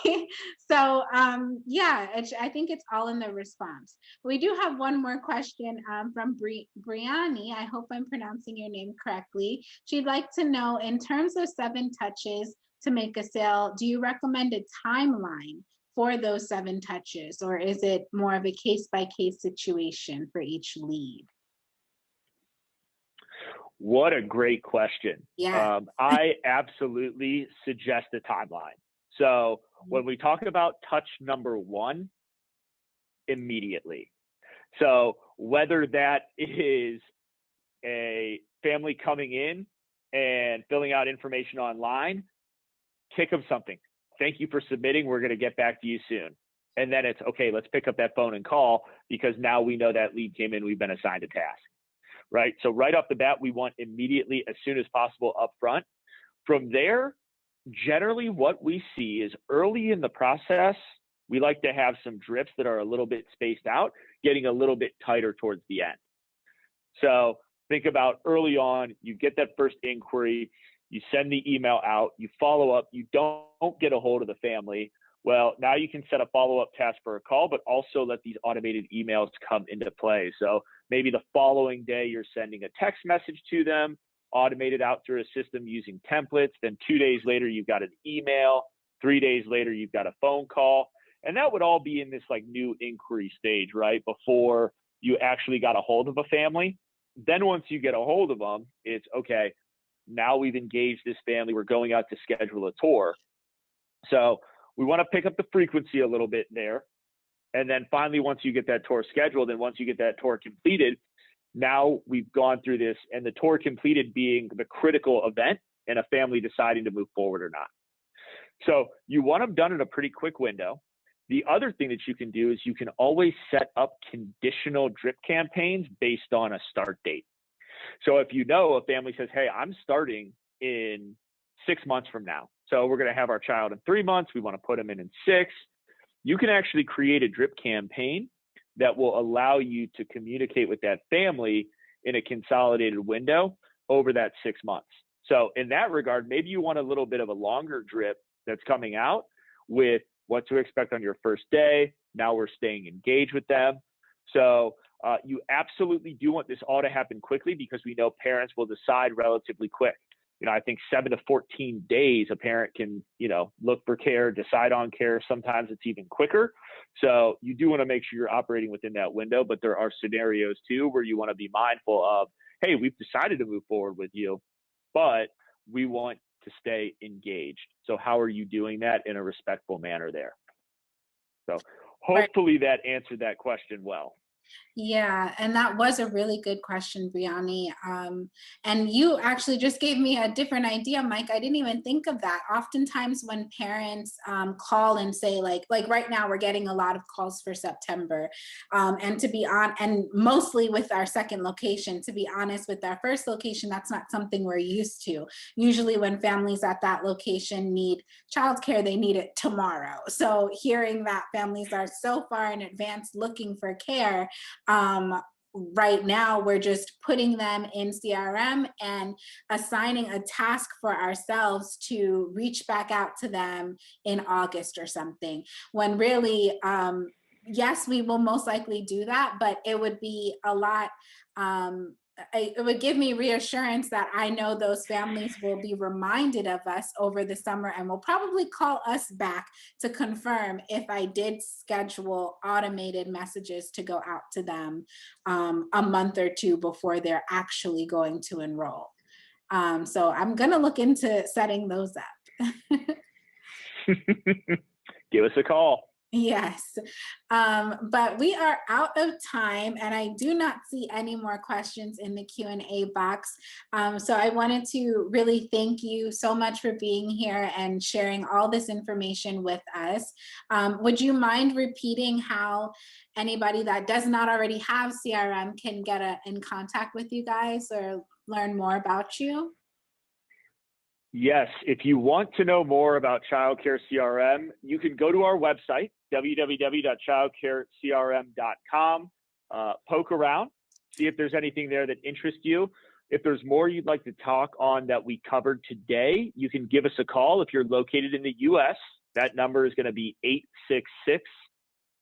Speaker 1: So yeah, I think it's all in the response. We do have one more question from Briani. I hope I'm pronouncing your name correctly. She'd like to know, in terms of 7 touches to make a sale, do you recommend a timeline for those 7 touches, or is it more of a case-by-case situation for each lead?
Speaker 2: What a great question.
Speaker 1: Yeah.
Speaker 2: I absolutely suggest a timeline. So when we talk about touch number 1, immediately. So whether that is a family coming in and filling out information online, kick them something. Thank you for submitting. We're going to get back to you soon. And then it's, okay, let's pick up that phone and call, because now we know that lead came in, we've been assigned a task, right? So right off the bat, we want immediately, as soon as possible, up front. From there, generally what we see is early in the process, we like to have some drifts that are a little bit spaced out, getting a little bit tighter towards the end. So think about early on, you get that first inquiry, you send the email out, you follow up, you don't get a hold of the family. Well, now you can set a follow-up task for a call, but also let these automated emails come into play. So maybe the following day you're sending a text message to them, automated out through a system using templates. Then 2 days later, you've got an email. 3 days later, you've got a phone call. And that would all be in this like new inquiry stage, right? Before you actually got a hold of a family. Then once you get a hold of them, it's okay, now we've engaged this family, we're going out to schedule a tour. So we want to pick up the frequency a little bit there. And then finally, once you get that tour scheduled and once you get that tour completed, now we've gone through this, and the tour completed being the critical event and a family deciding to move forward or not. So you want them done in a pretty quick window. The other thing that you can do is you can always set up conditional drip campaigns based on a start date. So if you know a family says, hey, I'm starting in 6 months from now, so we're going to have our child in 3 months, we want to put them in 6, you can actually create a drip campaign that will allow you to communicate with that family in a consolidated window over that 6 months. So in that regard, maybe you want a little bit of a longer drip that's coming out with what to expect on your first day. Now we're staying engaged with them. So you absolutely do want this all to happen quickly, because we know parents will decide relatively quick. I think 7 to 14 days a parent can, look for care, decide on care. Sometimes it's even quicker. So you do want to make sure you're operating within that window, but there are scenarios too where you want to be mindful of, hey, we've decided to move forward with you, but we want to stay engaged. So how are you doing that in a respectful manner there? So hopefully that answered that question well.
Speaker 1: Yeah, and that was a really good question, Brianni. And you actually just gave me a different idea, Mike. I didn't even think of that. Oftentimes, when parents call and say, like right now, we're getting a lot of calls for September, and to be on, and mostly with our second location. To be honest, with our first location, that's not something we're used to. Usually, when families at that location need childcare, they need it tomorrow. So hearing that families are so far in advance looking for care, right now we're just putting them in CRM and assigning a task for ourselves to reach back out to them in August or something, when really, yes, we will most likely do that, but it would be a lot, it would give me reassurance that I know those families will be reminded of us over the summer and will probably call us back to confirm if I did schedule automated messages to go out to them a month or two before they're actually going to enroll. So I'm going to look into setting those up.
Speaker 2: Give us a call.
Speaker 1: Yes, but we are out of time, and I do not see any more questions in the Q&A box. So I wanted to really thank you so much for being here and sharing all this information with us. Would you mind repeating how anybody that does not already have CRM can get in contact with you guys or learn more about you?
Speaker 2: Yes, if you want to know more about Childcare CRM, you can go to our website, www.childcarecrm.com, poke around, see if there's anything there that interests you. If there's more you'd like to talk on that we covered today, you can give us a call. If you're located in the US, that number is going to be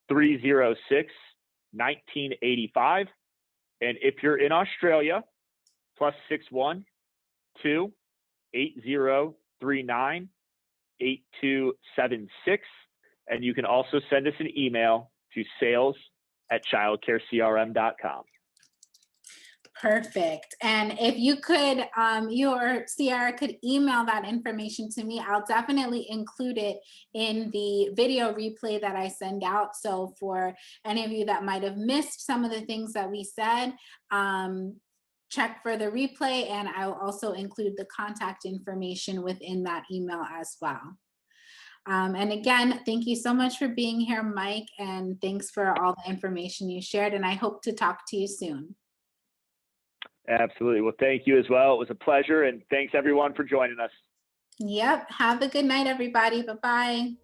Speaker 2: 866-306-1985. And if you're in Australia, +61 2 8039 8276. And you can also send us an email to sales@childcarecrm.com.
Speaker 1: Perfect. And if you could, you or Sierra could email that information to me, I'll definitely include it in the video replay that I send out. So for any of you that might have missed some of the things that we said, check for the replay, and I'll also include the contact information within that email as well. And again, thank you so much for being here, Mike, and thanks for all the information you shared, and I hope to talk to you soon.
Speaker 2: Absolutely. Well, thank you as well. It was a pleasure, and thanks everyone for joining us.
Speaker 1: Yep. Have a good night, everybody. Bye-bye.